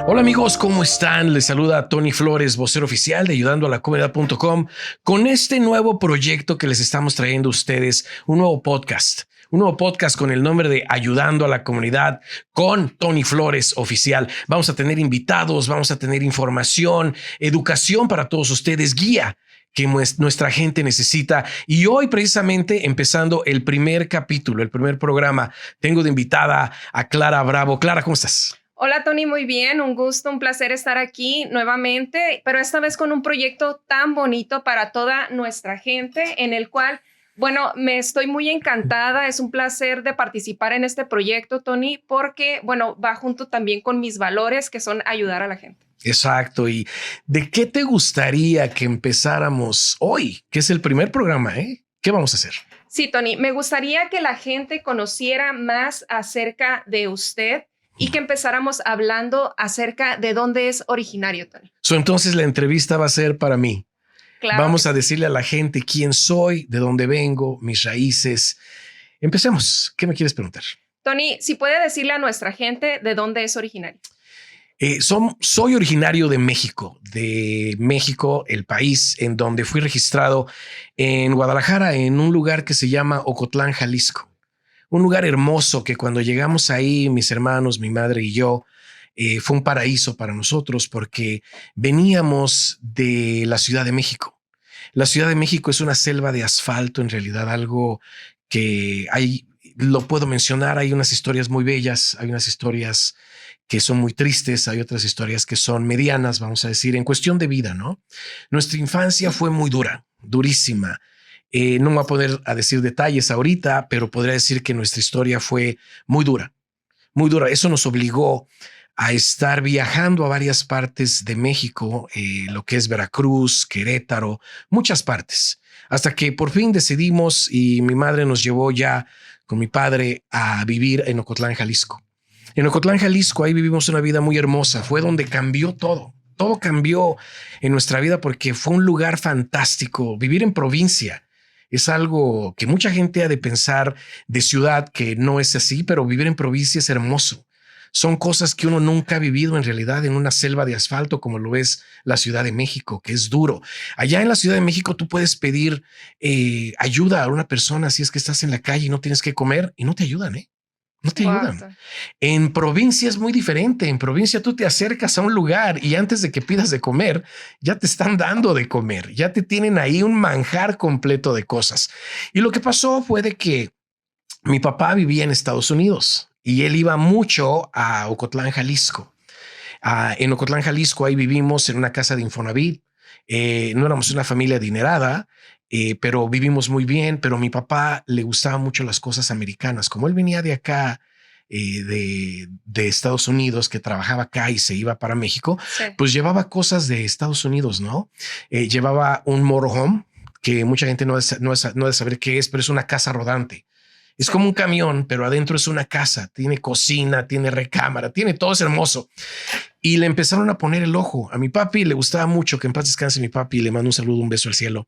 Hola amigos, ¿cómo están? Les saluda Tony Flores, vocero oficial de ayudandoalacomunidad.com, con este nuevo proyecto que les estamos trayendo a ustedes, un nuevo podcast con el nombre de Ayudando a la Comunidad con Tony Flores Oficial. Vamos a tener invitados, vamos a tener información, educación para todos ustedes, guía que nuestra gente necesita. Y hoy, precisamente, empezando el primer capítulo, el primer programa, tengo de invitada a Clara Bravo. Clara, ¿cómo estás? Hola Tony, muy bien, un gusto, un placer estar aquí nuevamente, pero esta vez con un proyecto tan bonito para toda nuestra gente, en el cual, bueno, me estoy muy encantada, es un placer de participar en este proyecto, Tony, porque, bueno, va junto también con mis valores, que son ayudar a la gente. Exacto. ¿Y de qué te gustaría que empezáramos hoy? Que es el primer programa, ¿eh? ¿Qué vamos a hacer? Sí, Tony, me gustaría que la gente conociera más acerca de usted y que empezáramos hablando acerca de dónde es originario, Tony. Entonces la entrevista va a ser para mí. Claro. Vamos a decirle a la gente quién soy, de dónde vengo, mis raíces. Empecemos. ¿Qué me quieres preguntar? Tony, si puede decirle a nuestra gente de dónde es originario. Soy originario de México, el país en donde fui registrado en Guadalajara, en un lugar que se llama Ocotlán, Jalisco. Un lugar hermoso que cuando llegamos ahí, mis hermanos, mi madre y yo, fue un paraíso para nosotros porque veníamos de la Ciudad de México. La Ciudad de México es una selva de asfalto, en realidad algo que lo puedo mencionar, hay unas historias muy bellas, hay unas historias que son muy tristes, hay otras historias que son medianas, vamos a decir, en cuestión de vida, ¿no? Nuestra infancia fue muy dura, durísima. No me voy a poner a decir detalles ahorita, pero podría decir que nuestra historia fue muy dura, muy dura. Eso nos obligó a estar viajando a varias partes de México, lo que es Veracruz, Querétaro, muchas partes, hasta que por fin decidimos y mi madre nos llevó ya con mi padre a vivir en Ocotlán, Jalisco. En Ocotlán, Jalisco, ahí vivimos una vida muy hermosa. Fue donde cambió todo. Todo cambió en nuestra vida porque fue un lugar fantástico. Vivir en provincia es algo que mucha gente ha de pensar de ciudad, que no es así, pero vivir en provincia es hermoso. Son cosas que uno nunca ha vivido en realidad en una selva de asfalto como lo es la Ciudad de México, que es duro. Allá en la Ciudad de México tú puedes pedir ayuda a una persona si es que estás en la calle y no tienes que comer y no te ayudan, ¿eh? No te ayudan. En provincia es muy diferente. En provincia tú te acercas a un lugar y antes de que pidas de comer, ya te están dando de comer. Ya te tienen ahí un manjar completo de cosas. Y lo que pasó fue de que mi papá vivía en Estados Unidos y él iba mucho a Ocotlán, Jalisco. En Ocotlán, Jalisco, ahí vivimos en una casa de Infonavit. No éramos una familia adinerada, pero vivimos muy bien. Pero a mi papá le gustaban mucho las cosas americanas. Como él venía de acá, de Estados Unidos, que trabajaba acá y se iba para México, sí, pues llevaba cosas de Estados Unidos, ¿no? Llevaba un motorhome, que mucha gente no debe saber qué es, pero es una casa rodante. Es como un camión, pero adentro es una casa. Tiene cocina, tiene recámara, tiene todo, es hermoso. Y le empezaron a poner el ojo. A mi papi le gustaba mucho, que en paz descanse mi papi, le mando un saludo, un beso al cielo.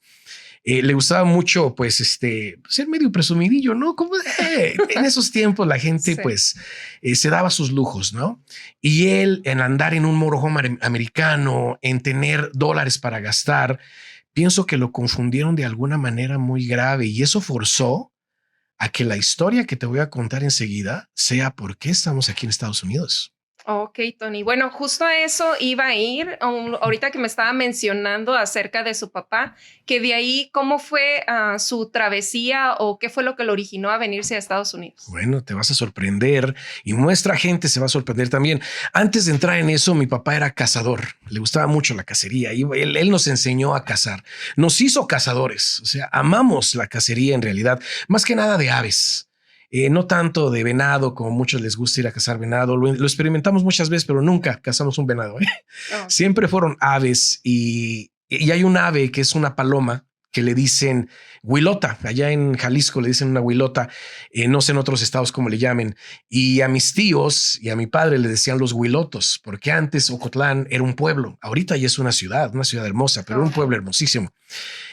Le gustaba mucho, pues, ser medio presumidillo, ¿no? Como en esos tiempos la gente, sí, pues, se daba sus lujos, ¿no? Y él, en andar en un motorhome americano, en tener dólares para gastar, pienso que lo confundieron de alguna manera muy grave y eso forzó a que la historia que te voy a contar enseguida sea por qué estamos aquí en Estados Unidos. Ok, Tony. Bueno, justo a eso iba a ir. Ahorita que me estaba mencionando acerca de su papá, que de ahí, ¿cómo fue su travesía o qué fue lo que lo originó a venirse a Estados Unidos? Bueno, te vas a sorprender y nuestra gente se va a sorprender también. Antes de entrar en eso, mi papá era cazador. Le gustaba mucho la cacería y él nos enseñó a cazar. Nos hizo cazadores. O sea, amamos la cacería en realidad, más que nada de aves. No tanto de venado, como muchos les gusta ir a cazar venado. Lo experimentamos muchas veces, pero nunca cazamos un venado. Oh. Siempre fueron aves y hay un ave que es una paloma que le dicen huilota. Allá en Jalisco le dicen una huilota. No sé en otros estados cómo le llamen. Y a mis tíos y a mi padre le decían los huilotos, porque antes Ocotlán era un pueblo. Ahorita ya es una ciudad hermosa, pero un pueblo hermosísimo.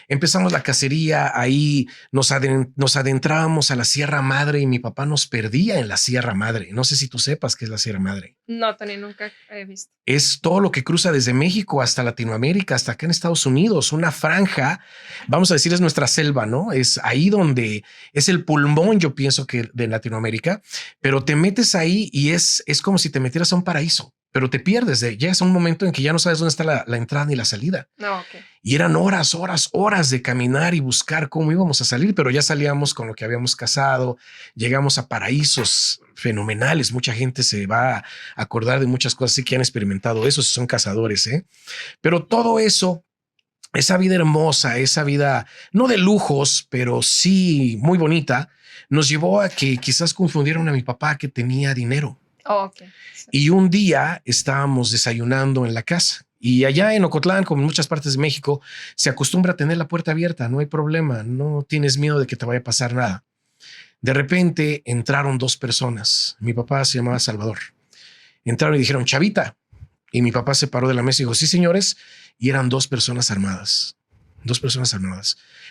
Empezamos la cacería, ahí nos adentrábamos a la Sierra Madre y mi papá nos perdía en la Sierra Madre. No sé si tú sepas qué es la Sierra Madre. No, Tony, nunca he visto. Es todo lo que cruza desde México hasta Latinoamérica, hasta acá en Estados Unidos, una franja, vamos a decir, es nuestra selva, ¿no? Es ahí donde es el pulmón, yo pienso que de Latinoamérica, pero te metes ahí y es como si te metieras a un paraíso, pero te pierdes, llegas a un momento en que ya no sabes dónde está la entrada ni la salida. No, okay. Y eran horas de caminar y buscar cómo íbamos a salir, pero ya salíamos con lo que habíamos cazado, llegamos a paraísos fenomenales. Mucha gente se va a acordar de muchas cosas, sí que han experimentado eso, si son cazadores, ¿eh? Pero todo eso, esa vida hermosa, esa vida no de lujos, pero sí muy bonita, nos llevó a que quizás confundieron a mi papá que tenía dinero. Oh, okay. Sí. Y un día estábamos desayunando en la casa. Y allá en Ocotlán, como en muchas partes de México, se acostumbra a tener la puerta abierta, no hay problema, no tienes miedo de que te vaya a pasar nada. De repente entraron dos personas, mi papá se llamaba Salvador, entraron y dijeron, Chavita, y mi papá se paró de la mesa y dijo, sí señores, y eran dos personas armadas.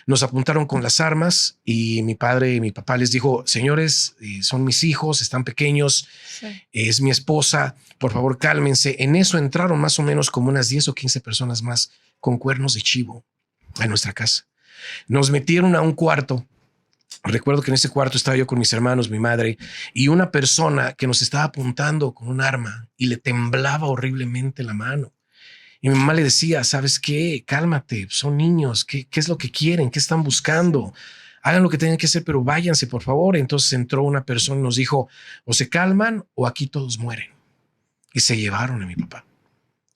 Nos apuntaron con las armas y mi papá les dijo, señores, son mis hijos, están pequeños, sí. Es mi esposa, por favor cálmense. En eso entraron más o menos como unas 10 o 15 personas más con cuernos de chivo a nuestra casa. Nos metieron a un cuarto. Recuerdo que en ese cuarto estaba yo con mis hermanos, mi madre y una persona que nos estaba apuntando con un arma y le temblaba horriblemente la mano. Y mi mamá le decía, ¿sabes qué? Cálmate, son niños, ¿qué es lo que quieren? ¿Qué están buscando? Hagan lo que tengan que hacer, pero váyanse, por favor. Entonces entró una persona y nos dijo, o se calman o aquí todos mueren. Y se llevaron a mi papá.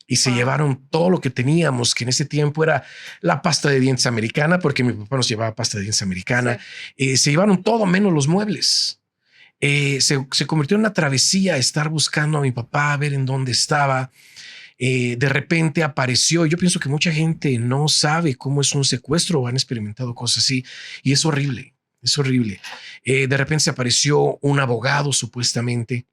Y se llevaron todo lo que teníamos, que en ese tiempo era la pasta de dientes americana, porque mi papá nos llevaba pasta de dientes americana. Sí. Se llevaron todo menos los muebles. Se convirtió en una travesía estar buscando a mi papá, a ver en dónde estaba. De repente apareció. Yo pienso que mucha gente no sabe cómo es un secuestro o han experimentado cosas así y es horrible, es horrible. De repente se apareció un abogado supuestamente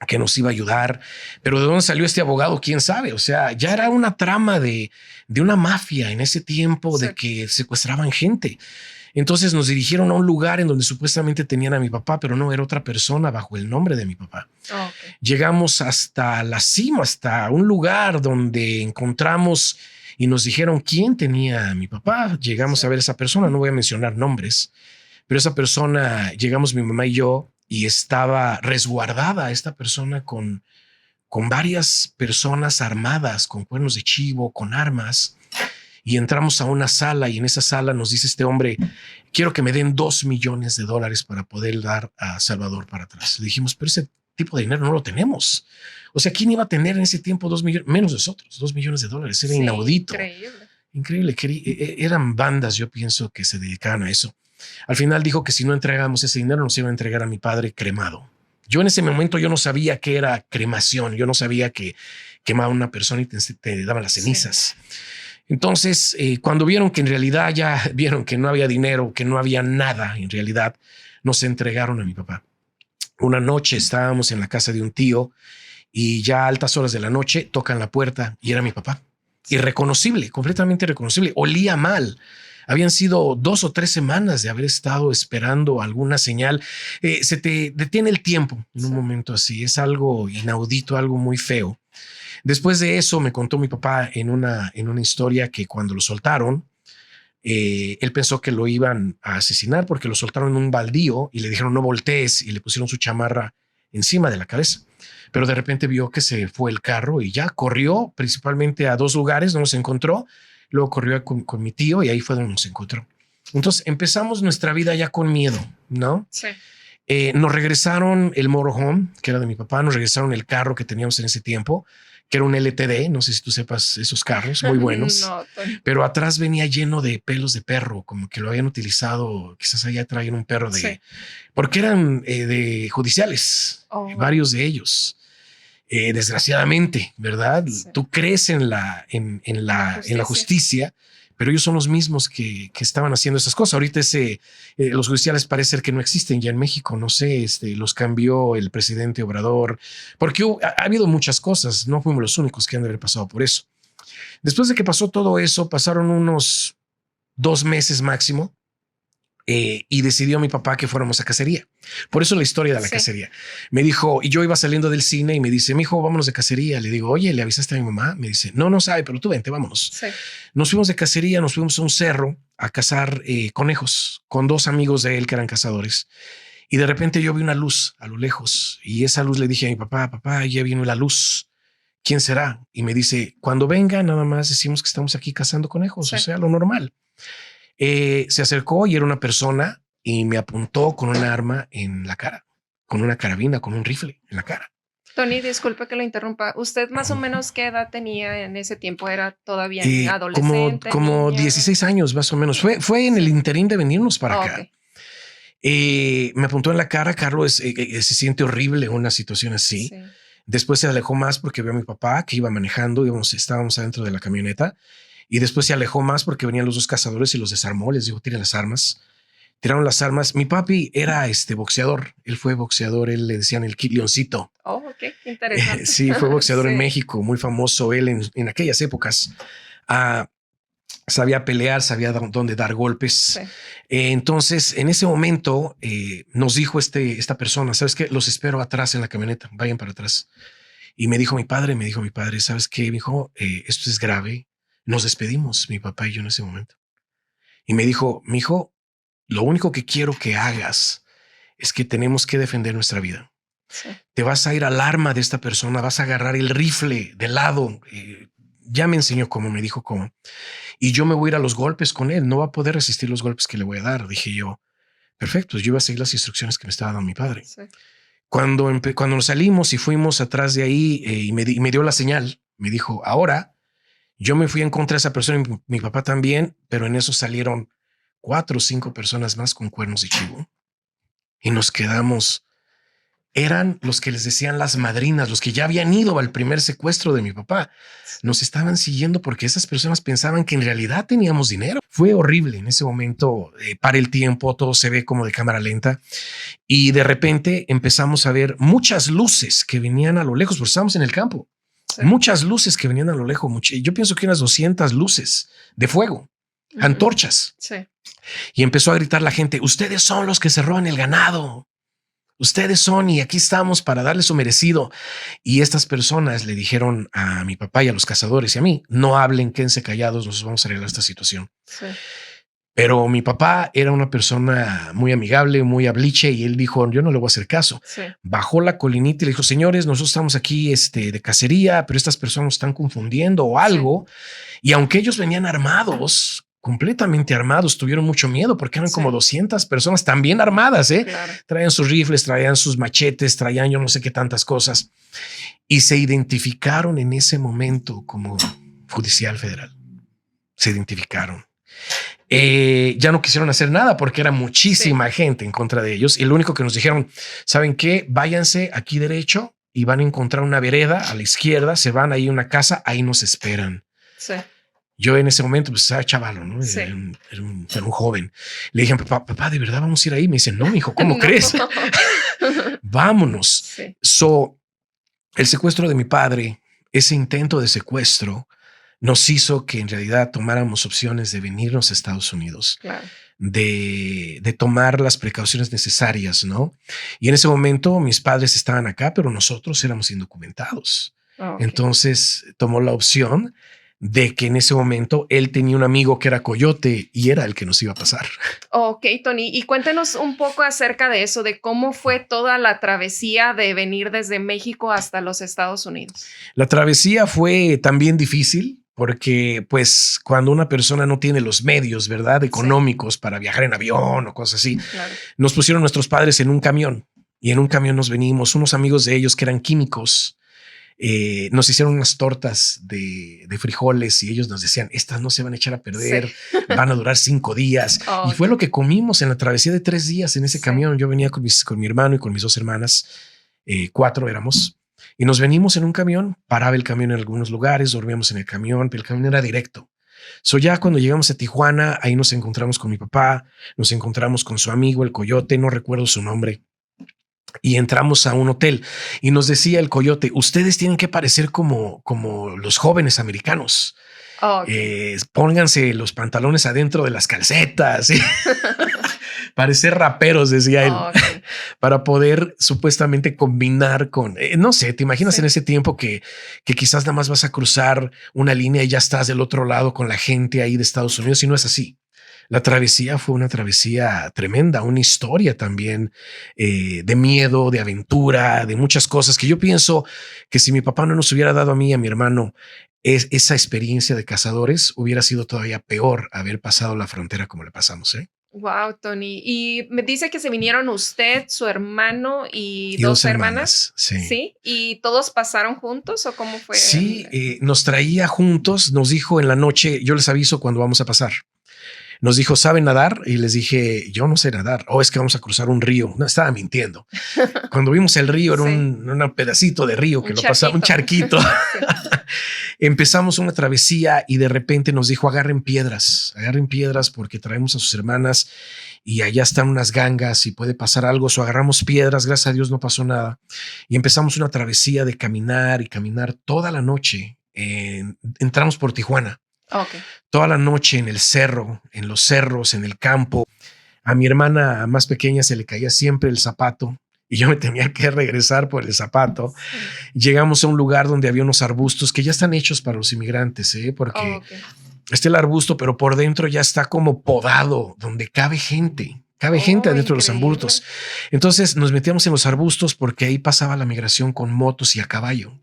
que nos iba a ayudar, pero ¿de dónde salió este abogado? ¿Quién sabe? O sea, ya era una trama de una mafia en ese tiempo, sí, de que secuestraban gente. Entonces nos dirigieron a un lugar en donde supuestamente tenían a mi papá, pero no, era otra persona bajo el nombre de mi papá. Oh, okay. Llegamos hasta la cima, hasta un lugar donde encontramos y nos dijeron quién tenía a mi papá. Llegamos, sí, a ver a esa persona, no voy a mencionar nombres, pero esa persona, llegamos mi mamá y yo, y estaba resguardada esta persona con varias personas armadas, con cuernos de chivo, con armas. Y entramos a una sala y en esa sala nos dice este hombre, quiero que me den $2 millones para poder dar a Salvador para atrás. Le dijimos, pero ese tipo de dinero no lo tenemos. O sea, ¿quién iba a tener en ese tiempo 2 millones? Menos nosotros, $2 millones. Era, sí, inaudito. Increíble. Eran bandas, yo pienso, que se dedicaban a eso. Al final dijo que si no entregábamos ese dinero nos iba a entregar a mi padre cremado. Yo en ese momento yo no sabía qué era cremación. Yo no sabía que quemaban a una persona y te daban las cenizas. Sí. Entonces, cuando vieron que en realidad ya vieron que no había dinero, que no había nada, en realidad nos entregaron a mi papá. Una noche estábamos en la casa de un tío y ya a altas horas de la noche tocan la puerta y era mi papá. Irreconocible, completamente irreconocible. Olía mal. Habían sido 2 o 3 semanas de haber estado esperando alguna señal. Se te detiene el tiempo en un momento así. Es algo inaudito, algo muy feo. Después de eso me contó mi papá en una historia que cuando lo soltaron, él pensó que lo iban a asesinar porque lo soltaron en un baldío y le dijeron no voltees y le pusieron su chamarra encima de la cabeza. Pero de repente vio que se fue el carro y ya corrió principalmente a 2 lugares, no nos encontró. Luego corrió con mi tío y ahí fue donde nos encontró. Entonces empezamos nuestra vida ya con miedo, ¿no? Sí. Nos regresaron el motorhome, que era de mi papá, nos regresaron el carro que teníamos en ese tiempo, que era un LTD, no sé si tú sepas esos carros, muy buenos, no, pero atrás venía lleno de pelos de perro, como que lo habían utilizado, quizás allá traían un perro sí, porque eran de judiciales, varios de ellos. Desgraciadamente, ¿verdad? Sí. Tú crees en la justicia, pero ellos son los mismos que estaban haciendo esas cosas. Ahorita los judiciales parece ser que no existen ya en México. No sé, los cambió el presidente Obrador, porque ha habido muchas cosas. No fuimos los únicos que han de haber pasado por eso. Después de que pasó todo eso, pasaron unos 2 meses máximo. Y decidió mi papá que fuéramos a cacería. Por eso la historia de la cacería. Me dijo, y yo iba saliendo del cine y me dice, mijo, vámonos de cacería. Le digo, oye, ¿le avisaste a mi mamá? Me dice, no sabe, pero tú vente, vámonos. Sí. Nos fuimos de cacería, nos fuimos a un cerro a cazar conejos con 2 amigos de él que eran cazadores. Y de repente yo vi una luz a lo lejos y esa luz le dije a mi papá, papá, ya vino la luz. ¿Quién será? Y me dice, cuando venga, nada más decimos que estamos aquí cazando conejos, sí. O sea, lo normal. Se acercó y era una persona y me apuntó con un arma en la cara, con una carabina, con un rifle en la cara. Tony, disculpe que lo interrumpa. ¿Usted más o menos qué edad tenía en ese tiempo? ¿Era todavía adolescente? Como 16 años más o menos. Fue en el interín de venirnos para acá. Okay. Me apuntó en la cara. Carlos se siente horrible en una situación así. Sí. Después se alejó más porque vio a mi papá que iba manejando. Estábamos adentro de la camioneta. Y después se alejó más porque venían los 2 cazadores y los desarmó. Les dijo, tiren las armas. Tiraron las armas. Mi papi era boxeador. Él fue boxeador. Él le decían el Kid Leoncito. Oh, ok. Interesante. Sí, fue boxeador en México. Muy famoso él en aquellas épocas. Sabía pelear, sabía dónde dar golpes. Sí. Entonces, en ese momento nos dijo esta persona, ¿sabes qué? Los espero atrás en la camioneta. Vayan para atrás. Y me dijo mi padre, ¿sabes qué? Me dijo, esto es grave. Nos despedimos, mi papá y yo en ese momento. Y me dijo, mijo, lo único que quiero que hagas es que tenemos que defender nuestra vida. Sí. Te vas a ir al arma de esta persona, vas a agarrar el rifle de lado. Ya me enseñó cómo, me dijo cómo. Y yo me voy a ir a los golpes con él. No va a poder resistir los golpes que le voy a dar. Dije yo, perfecto, yo iba a seguir las instrucciones que me estaba dando mi padre. Sí. Cuando nos salimos y fuimos atrás de ahí y me dio la señal, me dijo, ahora... Yo me fui en contra de esa persona y mi papá también, pero en eso salieron 4 o 5 personas más con cuernos de chivo y nos quedamos. Eran los que les decían las madrinas, los que ya habían ido al primer secuestro de mi papá. Nos estaban siguiendo porque esas personas pensaban que en realidad teníamos dinero. Fue horrible en ese momento. Para el tiempo, todo se ve como de cámara lenta y de repente empezamos a ver muchas luces que venían a lo lejos, porque estábamos en el campo. Sí. Muchas luces que venían a lo lejos. Yo pienso que unas 200 luces de fuego, antorchas. Sí. Y empezó a gritar la gente, ustedes son los que se roban el ganado. Ustedes son y aquí estamos para darles su merecido. Y estas personas le dijeron a mi papá y a los cazadores y a mí, no hablen, quédense callados, nos vamos a arreglar esta situación. Sí. Pero mi papá era una persona muy amigable, muy habliche y él dijo, yo no le voy a hacer caso. Sí. Bajó la colinita y le dijo, señores, nosotros estamos aquí de cacería, pero estas personas nos están confundiendo o algo. Sí. Y aunque ellos venían armados, completamente armados, tuvieron mucho miedo porque eran como 200 personas también armadas. Claro. Traían sus rifles, traían sus machetes, traían yo no sé qué tantas cosas. Y se identificaron en ese momento como Judicial Federal. Se identificaron. Ya no quisieron hacer nada porque era muchísima gente en contra de ellos y lo único que nos dijeron, ¿saben qué? Váyanse aquí derecho y van a encontrar una vereda a la izquierda, se van ahí a una casa, ahí nos esperan. Sí. Yo en ese momento pues estaba chavalo, ¿no? Sí. Era un joven. Le dije, papá, ¿de verdad vamos a ir ahí? Me dice, no, hijo, ¿cómo crees? Vámonos. Sí. El secuestro de mi padre, ese intento de secuestro, nos hizo que en realidad tomáramos opciones de venirnos a Estados Unidos, claro. de tomar las precauciones necesarias, ¿no? Y en ese momento mis padres estaban acá, pero nosotros éramos indocumentados. Oh, okay. Entonces tomó la opción de que en ese momento él tenía un amigo que era coyote y era el que nos iba a pasar. Ok, Tony, y cuéntenos un poco acerca de eso, de cómo fue toda la travesía de venir desde México hasta los Estados Unidos. La travesía fue también difícil. Porque pues cuando una persona no tiene los medios, ¿verdad? Económicos para viajar en avión o cosas así, claro. Nos pusieron nuestros padres en un camión y en un camión nos venimos, unos amigos de ellos que eran químicos, nos hicieron unas tortas de frijoles y ellos nos decían, estas no se van a echar a perder, sí. Van a durar 5 días. Oh, y fue lo que comimos en la travesía de 3 días en ese camión. Yo venía con mi hermano y con mis 2 hermanas, 4 éramos. Y nos venimos en un camión, paraba el camión en algunos lugares, dormíamos en el camión, pero el camión era directo. Ya cuando llegamos a Tijuana, ahí nos encontramos con mi papá, nos encontramos con su amigo, el coyote, no recuerdo su nombre, y entramos a un hotel y nos decía el coyote, ustedes tienen que parecer como los jóvenes americanos. Pónganse los pantalones adentro de las calcetas. ¿Sí? Parecer raperos, decía él, para poder supuestamente combinar con, no sé, te imaginas en ese tiempo que quizás nada más vas a cruzar una línea y ya estás del otro lado con la gente ahí de Estados Unidos, y no es así. La travesía fue una travesía tremenda, una historia también de miedo, de aventura, de muchas cosas que yo pienso que si mi papá no nos hubiera dado a mí y a mi hermano esa experiencia de cazadores, hubiera sido todavía peor haber pasado la frontera como le pasamos, ¿eh? Wow, Tony. Y me dice que se vinieron usted, su hermano y dos hermanas. Sí. Sí. ¿Y todos pasaron juntos o cómo fue? Sí, nos traía juntos, nos dijo en la noche, yo les aviso cuando vamos a pasar. Nos dijo, ¿saben nadar? Y les dije, yo no sé nadar. Es que vamos a cruzar un río. No, estaba mintiendo. Cuando vimos el río, era un pedacito de río que lo pasaba, un charquito. Empezamos una travesía y de repente nos dijo, agarren piedras porque traemos a sus hermanas y allá están unas gangas y puede pasar algo. Agarramos piedras, gracias a Dios no pasó nada. Y empezamos una travesía de caminar y caminar toda la noche. Entramos por Tijuana. Toda la noche en el cerro, en los cerros, en el campo. A mi hermana más pequeña se le caía siempre el zapato y yo me tenía que regresar por el zapato. Llegamos a un lugar donde había unos arbustos que ya están hechos para los inmigrantes, porque está el arbusto, pero por dentro ya está como podado, donde cabe gente. Cabe gente adentro de los arbustos. Entonces nos metíamos en los arbustos porque ahí pasaba la migración con motos y a caballo.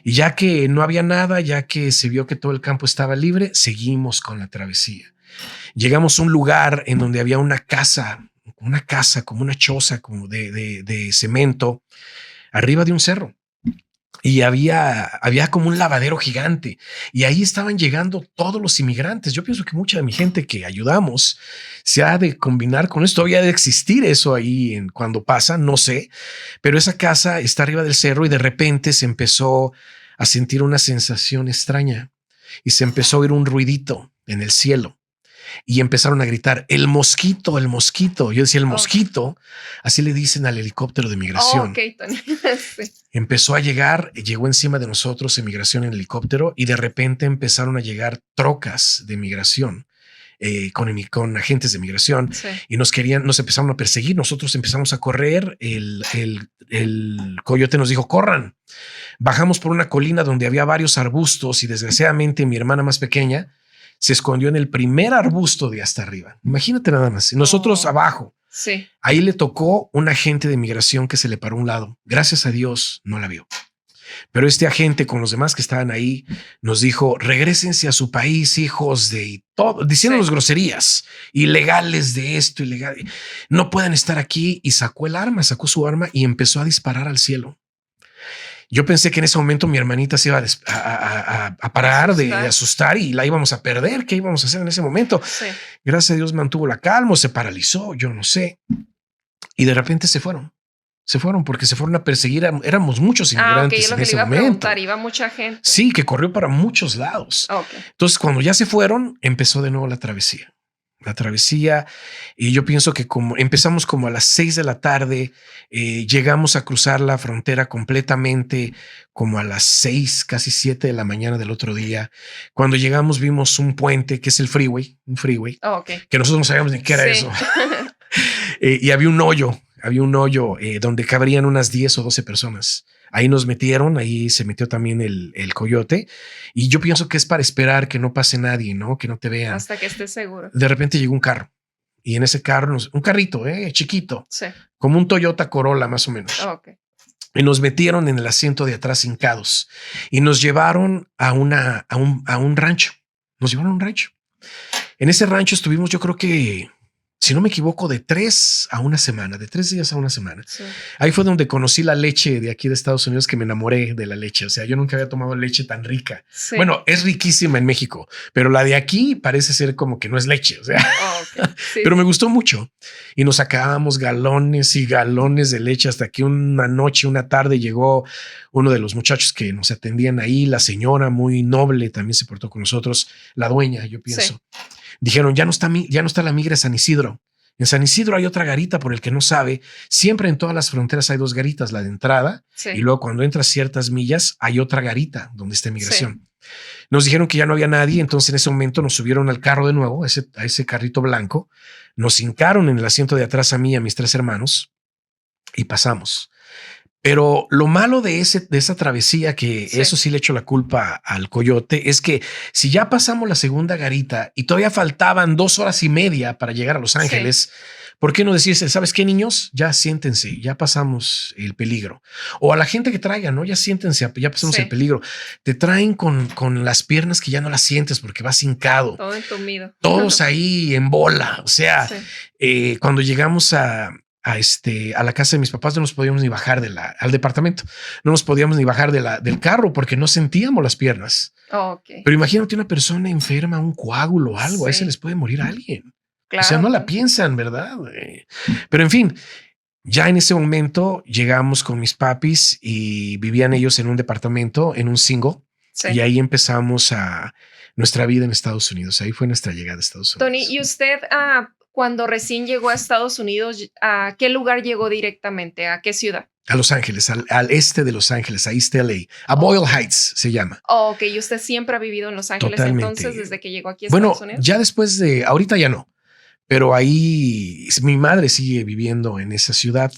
Y ya que no había nada, ya que se vio que todo el campo estaba libre, seguimos con la travesía. Llegamos a un lugar en donde había una casa como una choza como de cemento arriba de un cerro. Y había como un lavadero gigante y ahí estaban llegando todos los inmigrantes. Yo pienso que mucha de mi gente que ayudamos se ha de combinar con esto. Todavía ha de existir eso ahí cuando pasa, no sé, pero esa casa está arriba del cerro y de repente se empezó a sentir una sensación extraña y se empezó a oír un ruidito en el cielo. Y empezaron a gritar, el mosquito, el mosquito. Yo decía, el mosquito, así le dicen al helicóptero de migración. Sí. Empezó a llegar, llegó encima de nosotros en migración en helicóptero y de repente empezaron a llegar trocas de migración con agentes de migración y nos empezaron a perseguir. Nosotros empezamos a correr. El coyote nos dijo, corran. Bajamos por una colina donde había varios arbustos y desgraciadamente mi hermana más pequeña se escondió en el primer arbusto de hasta arriba. Imagínate nada más. Nosotros abajo. Sí. Ahí le tocó un agente de migración que se le paró a un lado. Gracias a Dios no la vio. Pero este agente con los demás que estaban ahí nos dijo, regrésense a su país, hijos de todo, diciéndonos groserías, ilegales de esto, ilegal. No pueden estar aquí. Y sacó su arma y empezó a disparar al cielo. Yo pensé que en ese momento mi hermanita se iba a parar de asustar y la íbamos a perder. ¿Qué íbamos a hacer en ese momento? Sí. Gracias a Dios mantuvo la calma, se paralizó, yo no sé. Y de repente se fueron porque se fueron a perseguir. Éramos muchos inmigrantes en ese momento. Iba mucha gente. Sí, que corrió para muchos lados. Entonces, cuando ya se fueron, empezó de nuevo la travesía. Y yo pienso que como empezamos como a las 6 de la tarde, llegamos a cruzar la frontera completamente como a las 6, casi 7 de la mañana del otro día. Cuando llegamos vimos un puente que es un freeway, que nosotros no sabíamos ni qué era eso. Y había un hoyo donde cabrían unas 10 o 12 personas. Ahí nos metieron, ahí se metió también el coyote. Y yo pienso que es para esperar que no pase nadie, ¿no? Que no te vean. Hasta que estés seguro. De repente llegó un carro. Y en ese carro, un carrito, chiquito. Sí. Como un Toyota Corolla, más o menos. Y nos metieron en el asiento de atrás hincados. Y nos llevaron a un rancho. En ese rancho estuvimos, yo creo que, si no me equivoco, de 3 días a una semana. Sí. Ahí fue donde conocí la leche de aquí de Estados Unidos, que me enamoré de la leche. O sea, yo nunca había tomado leche tan rica. Sí. Bueno, es riquísima en México, pero la de aquí parece ser como que no es leche. O sea, sí. Pero me gustó mucho y nos sacábamos galones y galones de leche hasta que una tarde llegó uno de los muchachos que nos atendían ahí. La señora muy noble también se portó con nosotros, la dueña, yo pienso. Sí. Dijeron, ya no está la migra San Isidro. En San Isidro hay otra garita, por el que no sabe. Siempre en todas las fronteras hay 2 garitas, la de entrada y luego cuando entras ciertas millas hay otra garita donde está migración. Sí. Nos dijeron que ya no había nadie, entonces en ese momento nos subieron al carro de nuevo, a ese carrito blanco, nos hincaron en el asiento de atrás a mí y a mis 3 hermanos y pasamos. Pero lo malo de esa travesía, que eso sí le echo la culpa al coyote, es que si ya pasamos la segunda garita y todavía faltaban 2 horas y media para llegar a Los Ángeles, ¿por qué no decirse, sabes qué, niños? Ya siéntense, ya pasamos el peligro. O a la gente que traiga, ¿no? Ya siéntense, ya pasamos el peligro. Te traen con las piernas que ya no las sientes porque vas hincado. Todo entumido. Todos ahí en bola. O sea, cuando llegamos a la casa de mis papás, no nos podíamos ni bajar al departamento. No nos podíamos ni bajar del carro porque no sentíamos las piernas. Pero imagínate una persona enferma, un coágulo o algo, ahí se les puede morir a alguien. Claro. O sea, no la piensan, ¿verdad? Pero en fin, ya en ese momento llegamos con mis papis y vivían ellos en un departamento, en un single. Y ahí empezamos nuestra vida en Estados Unidos. Ahí fue nuestra llegada a Estados Unidos. Tony, ¿y usted cuando recién llegó a Estados Unidos, a qué lugar llegó directamente? ¿A qué ciudad? A Los Ángeles, al este de Los Ángeles, a East LA, a Boyle Heights se llama. Ok, y usted siempre ha vivido en Los Ángeles. Totalmente. Entonces, desde que llegó aquí a Estados Unidos. Ya después ahorita ya no, pero ahí mi madre sigue viviendo en esa ciudad.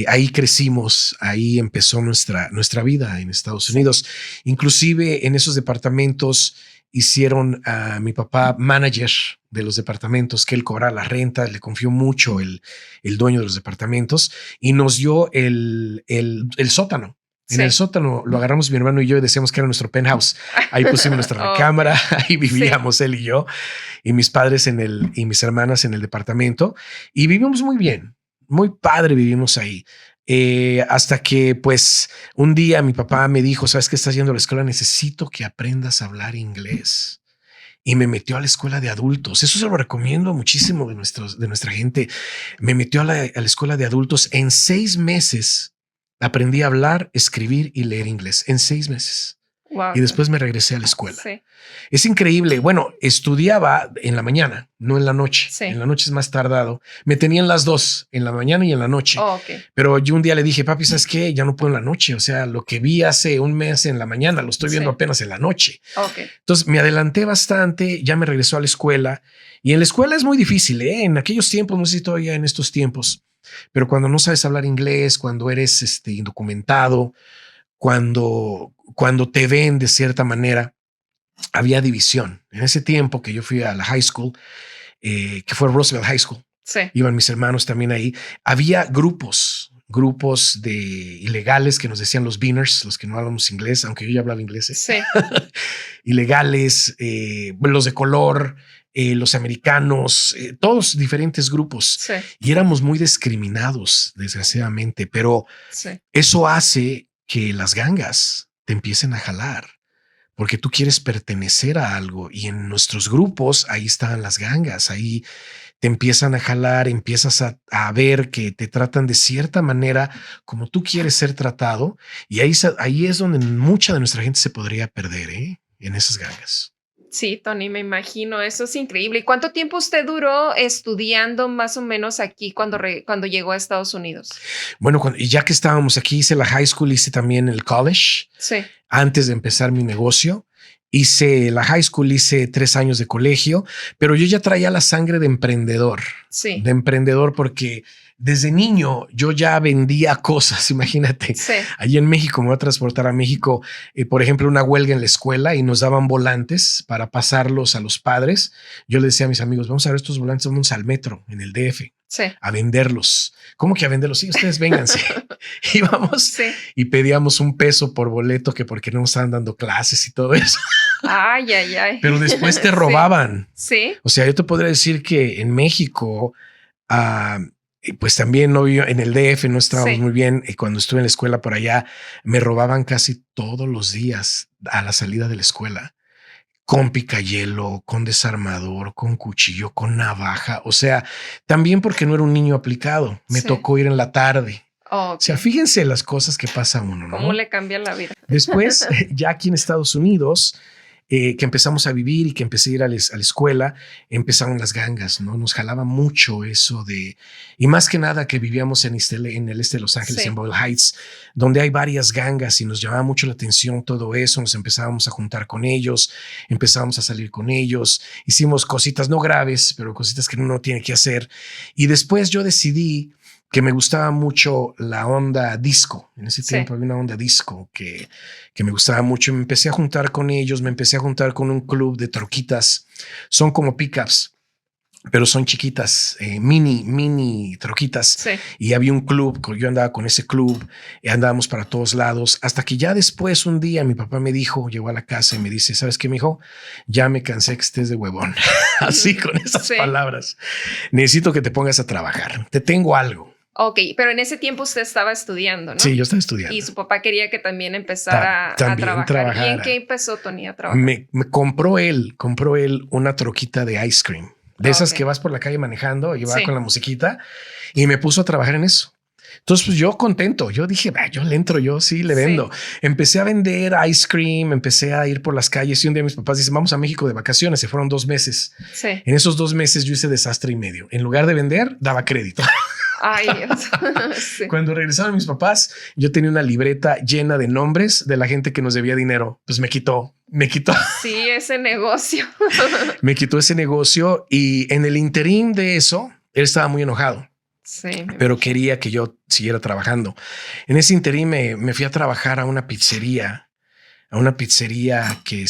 Ahí crecimos, ahí empezó nuestra vida en Estados Unidos. Inclusive en esos departamentos hicieron a mi papá manager de los departamentos, que él cobraba la renta, le confió mucho el dueño de los departamentos y nos dio el sótano. En el sótano lo agarramos mi hermano y yo y decíamos que era nuestro penthouse. Ahí pusimos nuestra recámara, ahí vivíamos él y yo, y mis padres y mis hermanas en el departamento, y vivimos muy bien, muy padre vivimos ahí. Hasta que pues un día mi papá me dijo, ¿sabes qué estás yendo a la escuela? Necesito que aprendas a hablar inglés. Y me metió a la escuela de adultos. Eso se lo recomiendo muchísimo de nuestra gente. Me metió a la escuela de adultos. En 6 meses aprendí a hablar, escribir y leer inglés. En 6 meses. Wow. Y después me regresé a la escuela. Sí. Es increíble. Bueno, estudiaba en la mañana, no en la noche. Sí. En la noche es más tardado. Me tenían las 2, en la mañana y en la noche. Pero yo un día le dije, papi, ¿sabes qué? Ya no puedo en la noche. O sea, lo que vi hace un mes en la mañana, lo estoy viendo apenas en la noche. Entonces me adelanté bastante, ya me regresó a la escuela. Y en la escuela es muy difícil, ¿eh? En aquellos tiempos, no sé si todavía en estos tiempos, pero cuando no sabes hablar inglés, cuando eres indocumentado, cuando te ven de cierta manera, había división. En ese tiempo que yo fui a la high school, que fue Roosevelt High School, iban mis hermanos también ahí, había grupos de ilegales que nos decían los beaners, los que no hablamos inglés, aunque yo ya hablaba inglés. Ilegales, los de color, los americanos, todos diferentes grupos. Y éramos muy discriminados, desgraciadamente, pero eso hace que las gangas te empiecen a jalar porque tú quieres pertenecer a algo, y en nuestros grupos ahí están las gangas, ahí te empiezan a jalar, empiezas a ver que te tratan de cierta manera como tú quieres ser tratado, y ahí es donde mucha de nuestra gente se podría perder, en esas gangas. Sí, Tony, me imagino, eso es increíble. ¿Y cuánto tiempo usted duró estudiando más o menos aquí cuando llegó a Estados Unidos? Bueno, ya que estábamos aquí, hice la high school, hice también el college. Sí. Antes de empezar mi negocio, hice la high school, hice 3 años de colegio, pero yo ya traía la sangre de emprendedor. Sí. De emprendedor porque desde niño yo ya vendía cosas, imagínate. Sí. Allí en México, me voy a transportar a México, por ejemplo, una huelga en la escuela y nos daban volantes para pasarlos a los padres. Yo le decía a mis amigos, vamos a ver estos volantes, vamos al metro en el DF. Sí. A venderlos. ¿Cómo que a venderlos? Sí, ustedes vénganse. Íbamos y pedíamos $1 por boleto, que porque no nos estaban dando clases y todo eso. Ay. Pero después te robaban. Sí. O sea, yo te podría decir que en México, pues también no, en el DF no estábamos muy bien. Y cuando estuve en la escuela por allá, me robaban casi todos los días a la salida de la escuela. Con picayelo, con desarmador, con cuchillo, con navaja. O sea, también porque no era un niño aplicado. Me tocó ir en la tarde. O sea, fíjense las cosas que pasa uno, ¿no? ¿Cómo le cambia la vida? Después, ya aquí en Estados Unidos, que empezamos a vivir y que empecé a ir a la escuela, empezaron las gangas, ¿no? Nos jalaba mucho eso y más que nada que vivíamos en el este de Los Ángeles, en Boyle Heights, donde hay varias gangas y nos llamaba mucho la atención todo eso. Nos empezábamos a juntar con ellos, empezábamos a salir con ellos, hicimos cositas no graves, pero cositas que uno tiene que hacer. Y después yo decidí que me gustaba mucho la onda disco. En ese tiempo había una onda disco que me gustaba mucho. Me empecé a juntar con ellos, me empecé a juntar con un club de troquitas. Son como pickups, pero son chiquitas, mini troquitas. Sí. Y había un club, yo andaba con ese club, andábamos para todos lados, hasta que ya después un día mi papá me dijo, llegó a la casa y me dice, ¿sabes qué, mijo? Ya me cansé que estés de huevón. Así, con esas palabras. Necesito que te pongas a trabajar. Te tengo algo. Ok, pero en ese tiempo usted estaba estudiando, ¿no? Sí, yo estaba estudiando. Y su papá quería que también empezara a trabajar. ¿Y en qué empezó Tony a trabajar? Me compró él una troquita de ice cream. De esas que vas por la calle manejando y va con la musiquita. Y me puso a trabajar en eso. Entonces, pues yo contento. Yo dije, yo le entro, yo sí le vendo. Empecé a vender ice cream, empecé a ir por las calles. Y un día mis papás dicen, vamos a México de vacaciones. Se fueron 2 meses. Sí. En esos 2 meses yo hice desastre y medio. En lugar de vender, daba crédito. Ay, Dios. Sí. Cuando regresaron mis papás, yo tenía una libreta llena de nombres de la gente que nos debía dinero. Pues me quitó. Sí, ese negocio. Me quitó ese negocio y en el interín de eso, él estaba muy enojado. Sí, pero quería que yo siguiera trabajando. En ese interín me fui a trabajar a una pizzería que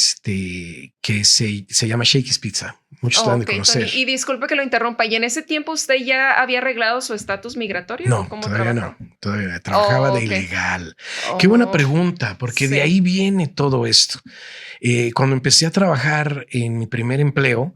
se llama Shakey's Pizza. Muchos la han de conocer. Tony, y disculpe que lo interrumpa. ¿Y en ese tiempo usted ya había arreglado su estatus migratorio? No, todavía no. Todavía trabajaba de ilegal. Qué buena pregunta, porque de ahí viene todo esto. Cuando empecé a trabajar en mi primer empleo,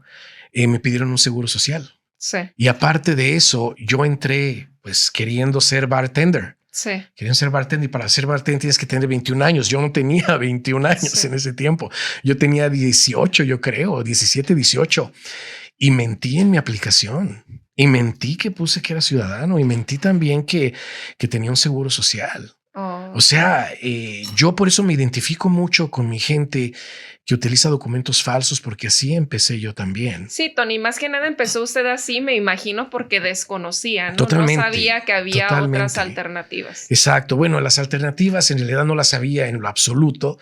me pidieron un seguro social. Sí. Y aparte de eso, yo entré pues queriendo ser bartender. Sí. Querían ser bartender y para ser bartender tienes que tener 21 años. Yo no tenía 21 años en ese tiempo. Yo tenía 18, yo creo, 17, 18. Y mentí en mi aplicación. Y mentí que puse que era ciudadano. Y mentí también que tenía un seguro social. O sea, yo por eso me identifico mucho con mi gente que utiliza documentos falsos, porque así empecé yo también. Sí, Tony, más que nada empezó usted así, me imagino, porque desconocía, ¿no? Totalmente. No sabía que había otras alternativas. Exacto. Bueno, las alternativas en realidad no las sabía en lo absoluto.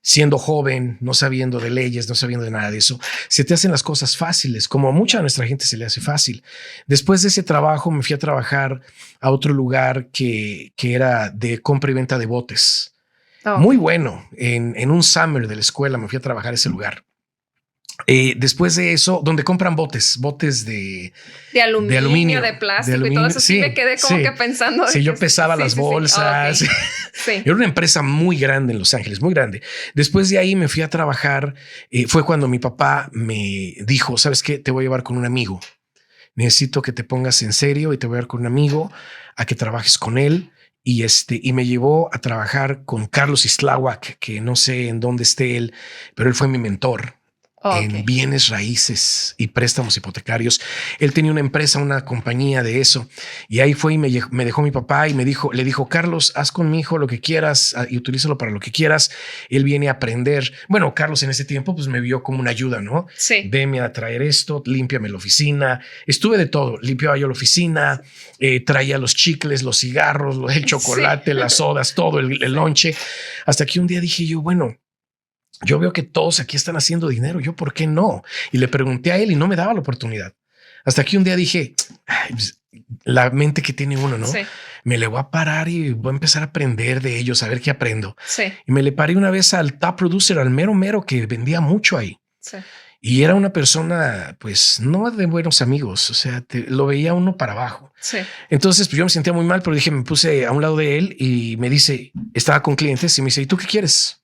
Siendo joven, no sabiendo de leyes, no sabiendo de nada de eso, se te hacen las cosas fáciles, como a mucha de nuestra gente se le hace fácil. Después de ese trabajo me fui a trabajar a otro lugar que era de compra y venta de botes. Muy bueno. En un summer de la escuela me fui a trabajar a ese lugar. Después de eso, donde compran botes de aluminio, de plástico y todo eso, sí me quedé como que pensando. Sí, yo pesaba las bolsas. Sí. Okay. Era una empresa muy grande en Los Ángeles, muy grande. Después de ahí me fui a trabajar. Fue cuando mi papá me dijo, ¿sabes qué? Te voy a llevar con un amigo. Necesito que te pongas en serio y te voy a llevar con un amigo a que trabajes con él. Y me llevó a trabajar con Carlos Isláhuac, que no sé en dónde esté él, pero él fue mi mentor. En bienes raíces y préstamos hipotecarios. Él tenía una empresa, una compañía de eso. Y ahí fue y me dejó mi papá y le dijo, Carlos, haz con mi hijo lo que quieras y utilízalo para lo que quieras. Él viene a aprender. Bueno, Carlos en ese tiempo pues me vio como una ayuda, ¿no? Sí. Veme a traer esto, límpiame la oficina. Estuve de todo. Limpiaba yo la oficina, traía los chicles, los cigarros, el chocolate, las sodas, todo el lonche. Hasta que un día dije yo, bueno, yo veo que todos aquí están haciendo dinero. ¿Yo por qué no? Y le pregunté a él y no me daba la oportunidad. Hasta que un día dije, pues, la mente que tiene uno, ¿no? Sí. Me le voy a parar y voy a empezar a aprender de ellos, a ver qué aprendo. Sí. Y me le paré una vez al top producer, al mero que vendía mucho ahí. Sí. Y era una persona, pues, no de buenos amigos. O sea, lo veía uno para abajo. Sí. Entonces, pues yo me sentía muy mal, pero dije, me puse a un lado de él y me dice, estaba con clientes y me dice, ¿y tú qué quieres?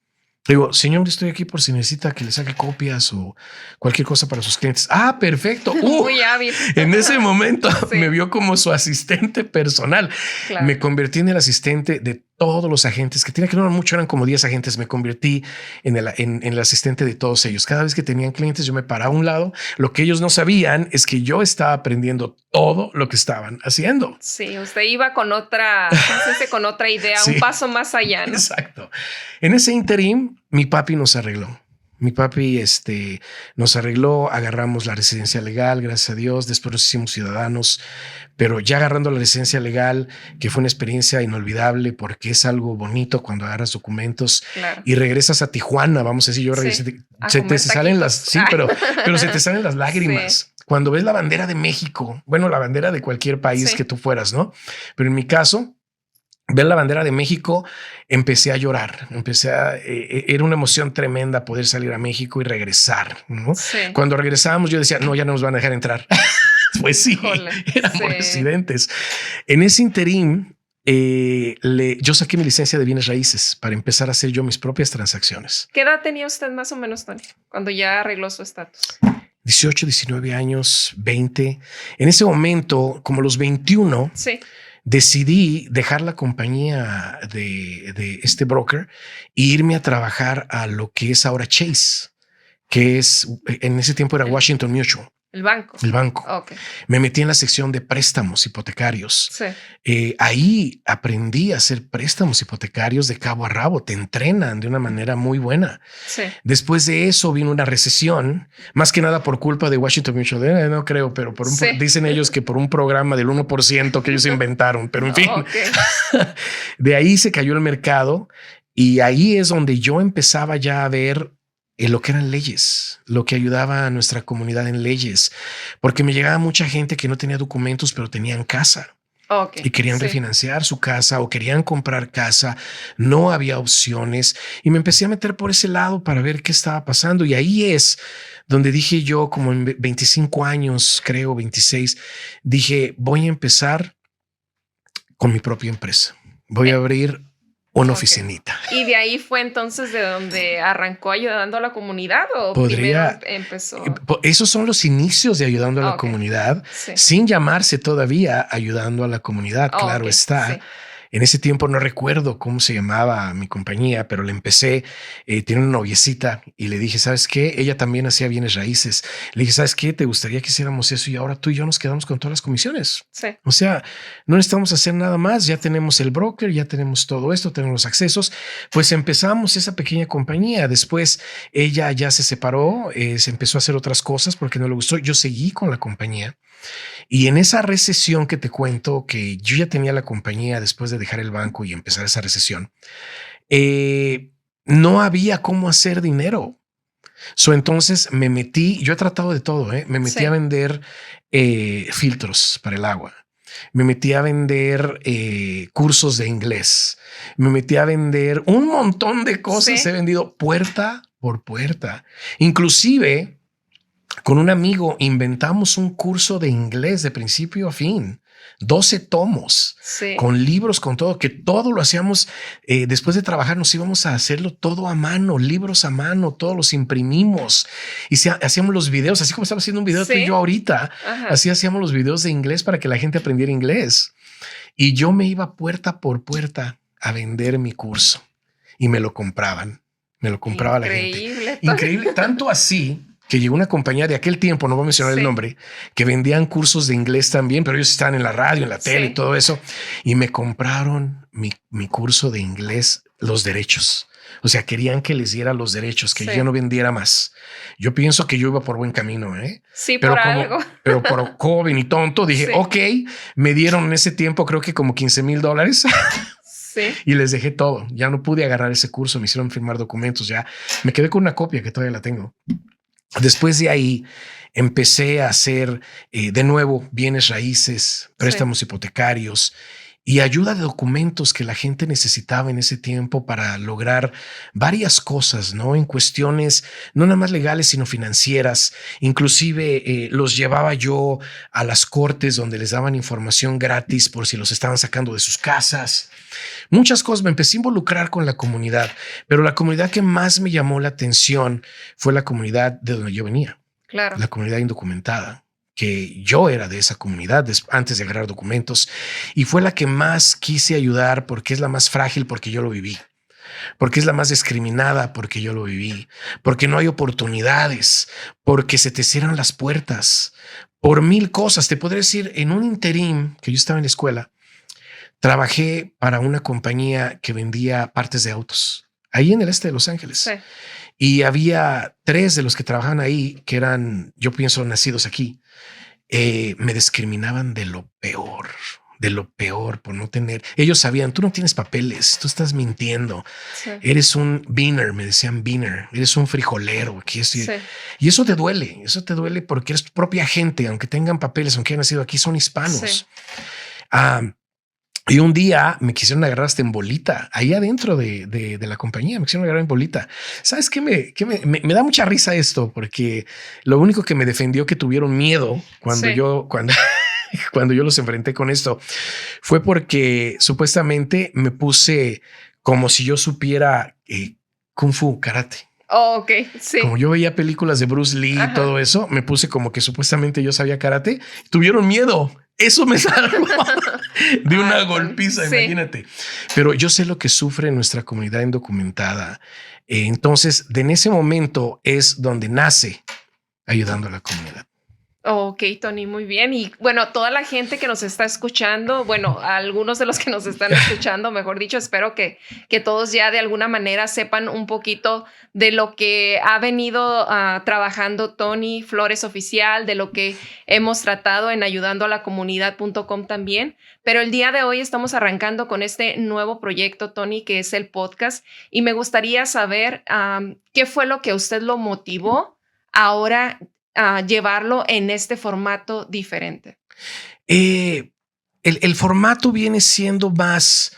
Le digo, señor, estoy aquí por si necesita que le saque copias o cualquier cosa para sus clientes. Ah, perfecto. Muy hábil. En ese momento me vio como su asistente personal. Claro. Me convertí en el asistente de todos los agentes que tenía, que no eran mucho, eran como 10 agentes. Me convertí en el asistente de todos ellos. Cada vez que tenían clientes, yo me paraba a un lado. Lo que ellos no sabían es que yo estaba aprendiendo todo lo que estaban haciendo. Sí, usted iba con otra idea, sí, un paso más allá, ¿no? Exacto. En ese interim, mi papi nos arregló. Mi papi nos arregló, agarramos la residencia legal, gracias a Dios, después nos hicimos ciudadanos, pero ya agarrando la residencia legal, que fue una experiencia inolvidable porque es algo bonito cuando agarras documentos y regresas a Tijuana, vamos a decir, yo regresé, se salen las, sí, pero se te salen las lágrimas. Sí. Cuando ves la bandera de México, bueno, la bandera de cualquier país que tú fueras, ¿no? Pero en mi caso, ver la bandera de México, empecé a llorar, era una emoción tremenda poder salir a México y regresar, ¿no? Sí. Cuando regresábamos yo decía, no, ya no nos van a dejar entrar. Pues sí, éramos residentes. En ese interín, yo saqué mi licencia de bienes raíces para empezar a hacer yo mis propias transacciones. ¿Qué edad tenía usted más o menos, Tony, cuando ya arregló su estatus? 18, 19 años, 20. En ese momento, como los 21, sí, decidí dejar la compañía de este broker e irme a trabajar a lo que es ahora Chase, que es en ese tiempo era Washington Mutual. El banco. El banco. Okay. Me metí en la sección de préstamos hipotecarios. Sí. Ahí aprendí a hacer préstamos hipotecarios de cabo a rabo. Te entrenan de una manera muy buena. Sí. Después de eso vino una recesión, más que nada por culpa de Washington Mutual. No creo, pero dicen ellos que por un programa del 1% que ellos inventaron. Pero en fin, okay. De ahí se cayó el mercado y ahí es donde yo empezaba ya a ver lo que eran leyes, lo que ayudaba a nuestra comunidad en leyes, porque me llegaba mucha gente que no tenía documentos, pero tenían casa. Okay, y querían refinanciar su casa o querían comprar casa. No había opciones y me empecé a meter por ese lado para ver qué estaba pasando. Y ahí es donde dije yo, como en 25 años, creo 26, dije, voy a empezar con mi propia empresa. Voy a abrir una oficinita. ¿Y de ahí fue entonces de donde arrancó ayudando a la comunidad o primero empezó? Esos son los inicios de ayudando a la comunidad, sí, sin llamarse todavía ayudando a la comunidad, claro está. Sí. En ese tiempo no recuerdo cómo se llamaba mi compañía, pero le empecé, tiene una noviecita y le dije, ¿sabes qué? Ella también hacía bienes raíces. Le dije, ¿sabes qué? ¿Te gustaría que hiciéramos eso? Y ahora tú y yo nos quedamos con todas las comisiones. Sí. O sea, no necesitamos hacer nada más. Ya tenemos el broker, ya tenemos todo esto, tenemos los accesos. Pues empezamos esa pequeña compañía. Después ella ya se separó, se empezó a hacer otras cosas porque no le gustó. Yo seguí con la compañía. Y en esa recesión que te cuento, que yo ya tenía la compañía después de dejar el banco y empezar esa recesión, no había cómo hacer dinero. Entonces me metí, yo he tratado de todo, me metí a vender filtros para el agua. Me metí a vender cursos de inglés. Me metí a vender un montón de cosas. Sí. He vendido puerta por puerta. Inclusive, con un amigo inventamos un curso de inglés de principio a fin, 12 tomos, sí, con libros, con todo, que todo lo hacíamos después de trabajar, nos íbamos a hacerlo todo a mano, libros a mano, todos los imprimimos y hacíamos los videos, así como estaba haciendo un video, sí, tú y yo ahorita. Ajá. Así hacíamos los videos de inglés para que la gente aprendiera inglés. Y yo me iba puerta por puerta a vender mi curso y me lo compraban, la gente. Increíble, tanto así que llegó una compañía de aquel tiempo, no voy a mencionar, sí, el nombre, que vendían cursos de inglés también, pero ellos estaban en la radio, en la tele, sí, y todo eso. Y me compraron mi curso de inglés, los derechos. O sea, querían que les diera los derechos, que sí, yo no vendiera más. Yo pienso que yo iba por buen camino, Sí, pero algo. Pero por joven y tonto dije, sí, ok, me dieron en ese tiempo creo que como $15,000. Sí. Y les dejé todo. Ya no pude agarrar ese curso, me hicieron firmar documentos. Ya me quedé con una copia que todavía la tengo. Después de ahí empecé a hacer de nuevo bienes raíces, préstamos, sí, hipotecarios y ayuda de documentos que la gente necesitaba en ese tiempo para lograr varias cosas, ¿no? En cuestiones no nada más legales, sino financieras. Inclusive los llevaba yo a las cortes donde les daban información gratis por si los estaban sacando de sus casas. Muchas cosas. Me empecé a involucrar con la comunidad, pero la comunidad que más me llamó la atención fue la comunidad de donde yo venía. Claro. La comunidad indocumentada, que yo era de esa comunidad antes de agarrar documentos y fue la que más quise ayudar porque es la más frágil, porque yo lo viví, porque es la más discriminada, porque yo lo viví, porque no hay oportunidades, porque se te cierran las puertas por mil cosas. Te podría decir, en un interín que yo estaba en la escuela, trabajé para una compañía que vendía partes de autos ahí en el este de Los Ángeles. Sí. Y había 3 de los que trabajaban ahí que eran, yo pienso, nacidos aquí. Me discriminaban de lo peor por no tener. Ellos sabían, tú no tienes papeles, tú estás mintiendo. Sí. Eres un beaner, me decían beaner, eres un frijolero. Aquí estoy. Sí. Y eso te duele porque eres tu propia gente, aunque tengan papeles, aunque hayan nacido aquí, son hispanos. Sí. Y un día me quisieron agarrar hasta en bolita, ahí adentro de la compañía, me quisieron agarrar en bolita. ¿Sabes qué? Me da mucha risa esto, porque lo único que me defendió que tuvieron miedo cuando yo los enfrenté con esto fue porque supuestamente me puse como si yo supiera Kung Fu, karate. Oh, ok, sí. Como yo veía películas de Bruce Lee y todo eso, me puse como que supuestamente yo sabía karate. Tuvieron miedo. Eso me salvó de una golpiza, sí. Imagínate. Pero yo sé lo que sufre nuestra comunidad indocumentada. Entonces, en ese momento es donde nace Ayudando a la Comunidad. Ok, Tony, muy bien. Y bueno, toda la gente que nos está escuchando, bueno, algunos de los que nos están escuchando, mejor dicho, espero que todos ya de alguna manera sepan un poquito de lo que ha venido trabajando Tony Flores Oficial, de lo que hemos tratado en ayudandoalacomunidad.com también. Pero el día de hoy estamos arrancando con este nuevo proyecto, Tony, que es el podcast. Y me gustaría saber qué fue lo que usted lo motivó ahora llevarlo en este formato diferente. El formato viene siendo más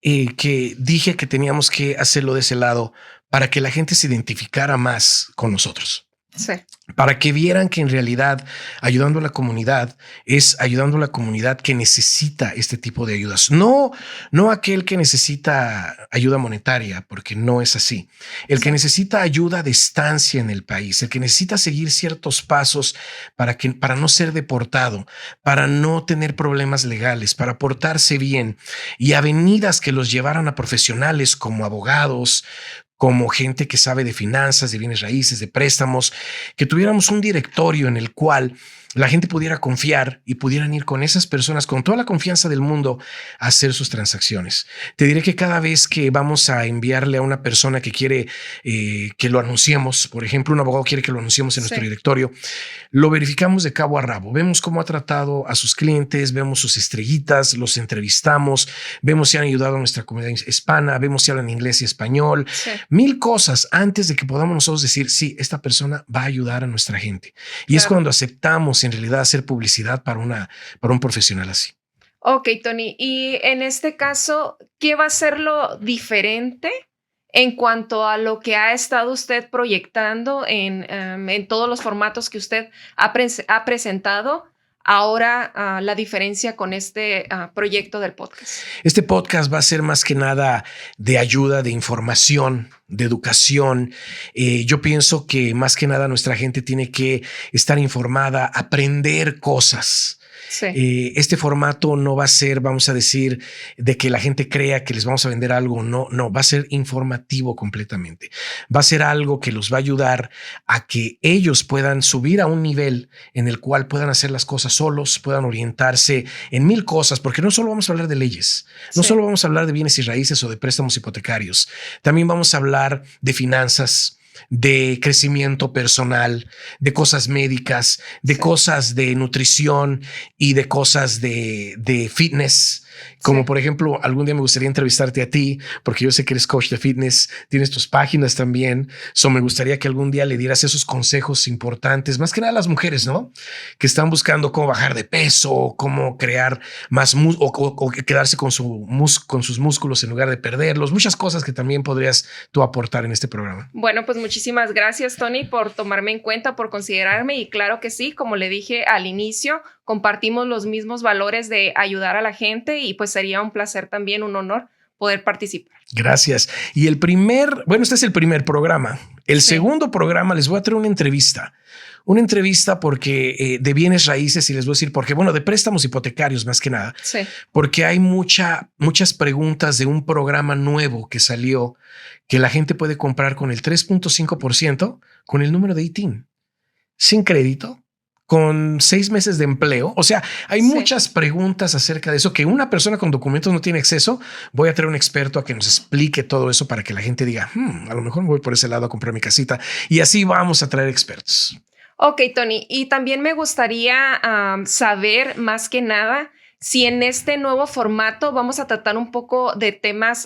que dije que teníamos que hacerlo de ese lado para que la gente se identificara más con nosotros. Sí. Para que vieran que en realidad ayudando a la comunidad es ayudando a la comunidad que necesita este tipo de ayudas. No aquel que necesita ayuda monetaria, porque no es así. El que necesita ayuda de estancia en el país, el que necesita seguir ciertos pasos para no ser deportado, para no tener problemas legales, para portarse bien, y avenidas que los llevaran a profesionales como abogados, como gente que sabe de finanzas, de bienes raíces, de préstamos, que tuviéramos un directorio en el cual la gente pudiera confiar y pudieran ir con esas personas con toda la confianza del mundo a hacer sus transacciones. Te diré que cada vez que vamos a enviarle a una persona que quiere que lo anunciemos, por ejemplo, un abogado quiere que lo anunciemos en nuestro directorio, lo verificamos de cabo a rabo. Vemos cómo ha tratado a sus clientes, vemos sus estrellitas, los entrevistamos, vemos si han ayudado a nuestra comunidad hispana, vemos si hablan inglés y español, 1000 cosas antes de que podamos nosotros decir, sí, esta persona va a ayudar a nuestra gente. Y es cuando aceptamos en realidad hacer publicidad para un profesional así. Ok, Tony. Y en este caso, ¿qué va a ser lo diferente en cuanto a lo que ha estado usted proyectando en todos los formatos que usted ha presentado? Ahora, la diferencia con este proyecto del podcast. Este podcast va a ser más que nada de ayuda, de información, de educación. Yo pienso que más que nada nuestra gente tiene que estar informada, aprender cosas. Sí. Este formato no va a ser, vamos a decir, de que la gente crea que les vamos a vender algo. No, va a ser informativo completamente. Va a ser algo que los va a ayudar a que ellos puedan subir a un nivel en el cual puedan hacer las cosas solos, puedan orientarse en 1000 cosas, porque no solo vamos a hablar de leyes, no solo vamos a hablar de bienes y raíces o de préstamos hipotecarios, también vamos a hablar de finanzas, de crecimiento personal, de cosas médicas, de cosas de nutrición y de cosas de fitness. Como por ejemplo, algún día me gustaría entrevistarte a ti, porque yo sé que eres coach de fitness, tienes tus páginas también. Me gustaría que algún día le dieras esos consejos importantes, más que nada a las mujeres, ¿no? Que están buscando cómo bajar de peso, cómo crear más o quedarse con sus músculos en lugar de perderlos. Muchas cosas que también podrías tú aportar en este programa. Bueno, pues muchísimas gracias, Tony, por tomarme en cuenta, por considerarme. Y claro que sí, como le dije al inicio, compartimos los mismos valores de ayudar a la gente y pues sería un placer también, un honor poder participar. Gracias. Y este es el primer programa. El segundo programa les voy a traer una entrevista porque de bienes raíces, y les voy a decir porque, de préstamos hipotecarios más que nada, porque hay muchas preguntas de un programa nuevo que salió que la gente puede comprar con el 3.5% con el número de ITIN, sin crédito, con 6 meses de empleo. O sea, hay muchas preguntas acerca de eso que una persona con documentos no tiene acceso. Voy a traer un experto a que nos explique todo eso para que la gente diga, a lo mejor me voy por ese lado a comprar mi casita, y así vamos a traer expertos. Ok, Tony. Y también me gustaría saber más que nada si en este nuevo formato vamos a tratar un poco de temas,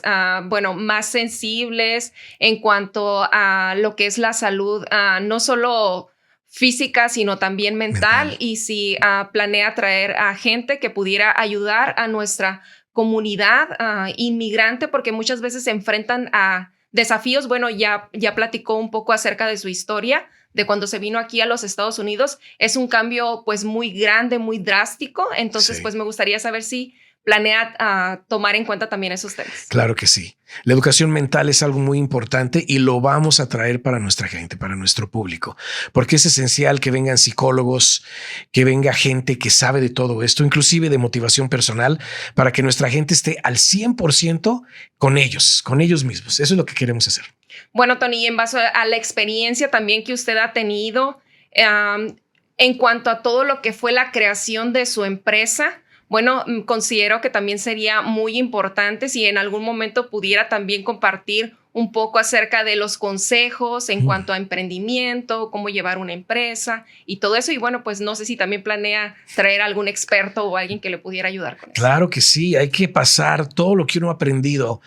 más sensibles en cuanto a lo que es la salud, no solo física, sino también mental. Y si planea traer a gente que pudiera ayudar a nuestra comunidad inmigrante, porque muchas veces se enfrentan a desafíos. Bueno, ya platicó un poco acerca de su historia, de cuando se vino aquí a los Estados Unidos. Es un cambio pues muy grande, muy drástico. Entonces, pues me gustaría saber si planea tomar en cuenta también esos temas. Claro que sí. La educación mental es algo muy importante y lo vamos a traer para nuestra gente, para nuestro público, porque es esencial que vengan psicólogos, que venga gente que sabe de todo esto, inclusive de motivación personal, para que nuestra gente esté al 100% con ellos mismos. Eso es lo que queremos hacer. Bueno, Tony, en base a la experiencia también que usted ha tenido en cuanto a todo lo que fue la creación de su empresa, bueno, considero que también sería muy importante si en algún momento pudiera también compartir un poco acerca de los consejos en cuanto a emprendimiento, cómo llevar una empresa y todo eso. Y bueno, pues no sé si también planea traer algún experto o alguien que le pudiera ayudar con eso. Claro que sí, hay que pasar todo lo que uno ha aprendido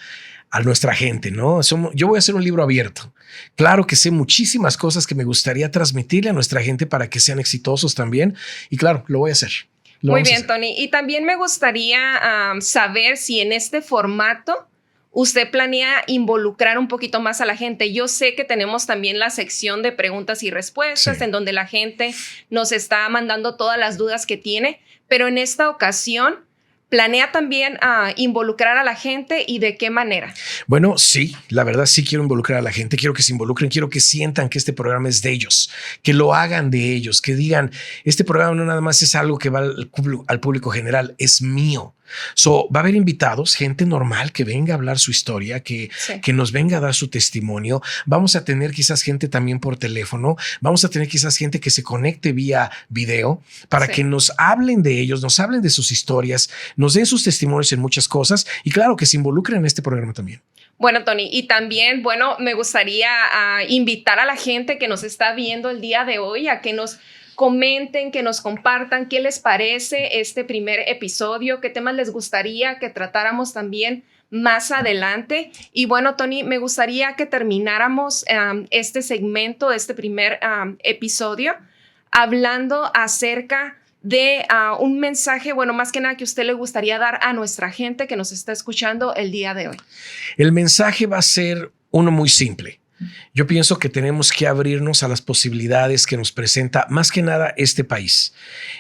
a nuestra gente, ¿no? Yo voy a hacer un libro abierto. Claro que sé muchísimas cosas que me gustaría transmitirle a nuestra gente para que sean exitosos también. Y claro, lo voy a hacer. Muy bien, Tony. Y también me gustaría saber si en este formato usted planea involucrar un poquito más a la gente. Yo sé que tenemos también la sección de preguntas y respuestas, en donde la gente nos está mandando todas las dudas que tiene, pero en esta ocasión ¿planea también involucrar a la gente y de qué manera? Bueno, sí, la verdad sí quiero involucrar a la gente, quiero que se involucren, quiero que sientan que este programa es de ellos, que lo hagan de ellos, que digan, este programa no nada más es algo que va al público general, es mío. Va a haber invitados, gente normal que venga a hablar su historia, que nos venga a dar su testimonio. Vamos a tener quizás gente también por teléfono. Vamos a tener quizás gente que se conecte vía video para que nos hablen de ellos, nos hablen de sus historias, nos den sus testimonios en muchas cosas y claro que se involucren en este programa también. Bueno, Tony, y también, bueno, me gustaría invitar a la gente que nos está viendo el día de hoy a que nos comenten, que nos compartan qué les parece este primer episodio, qué temas les gustaría que tratáramos también más adelante. Y bueno, Tony, me gustaría que termináramos este segmento, este primer episodio, hablando acerca de un mensaje, bueno, más que nada que usted le gustaría dar a nuestra gente que nos está escuchando el día de hoy. El mensaje va a ser uno muy simple. Yo pienso que tenemos que abrirnos a las posibilidades que nos presenta más que nada este país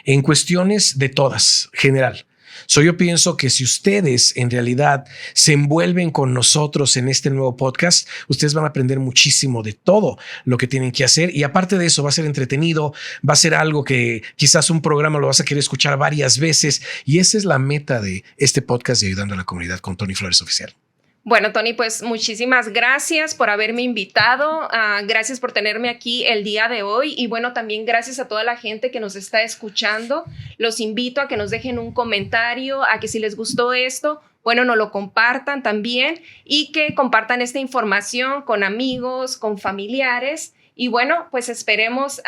en cuestiones de todas, general. Yo pienso que si ustedes en realidad se envuelven con nosotros en este nuevo podcast, ustedes van a aprender muchísimo de todo lo que tienen que hacer y aparte de eso va a ser entretenido, va a ser algo que quizás un programa lo vas a querer escuchar varias veces y esa es la meta de este podcast de Ayudando a la Comunidad con Tony Flores Oficial. Bueno, Tony, pues muchísimas gracias por haberme invitado. Gracias por tenerme aquí el día de hoy. Y bueno, también gracias a toda la gente que nos está escuchando. Los invito a que nos dejen un comentario, a que si les gustó esto, bueno, nos lo compartan también y que compartan esta información con amigos, con familiares. Y bueno, pues esperemos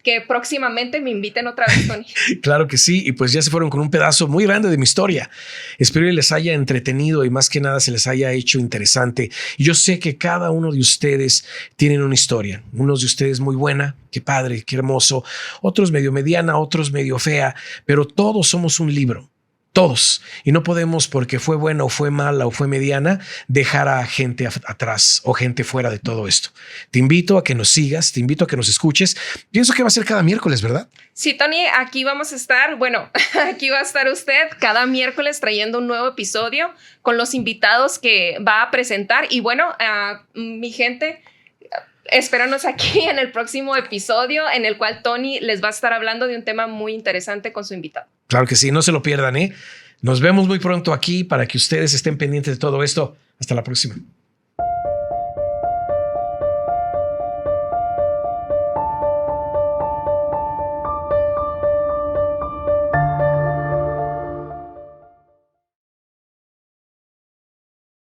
que próximamente me inviten otra vez, Tony. Claro que sí. Y pues ya se fueron con un pedazo muy grande de mi historia. Espero que les haya entretenido y más que nada se les haya hecho interesante. Y yo sé que cada uno de ustedes tienen una historia. Unos de ustedes muy buena, qué padre, qué hermoso. Otros medio mediana, otros medio fea. Pero todos somos un libro. Todos. Y no podemos, porque fue buena o fue mala o fue mediana, dejar a gente atrás o gente fuera de todo esto. Te invito a que nos sigas, te invito a que nos escuches. Pienso que va a ser cada miércoles, ¿verdad? Sí, Tony, aquí vamos a estar, bueno, aquí va a estar usted cada miércoles trayendo un nuevo episodio con los invitados que va a presentar. Y bueno, mi gente, espéranos aquí en el próximo episodio en el cual Tony les va a estar hablando de un tema muy interesante con su invitado. Claro que sí, no se lo pierdan, ¿eh? Nos vemos muy pronto aquí para que ustedes estén pendientes de todo esto. Hasta la próxima.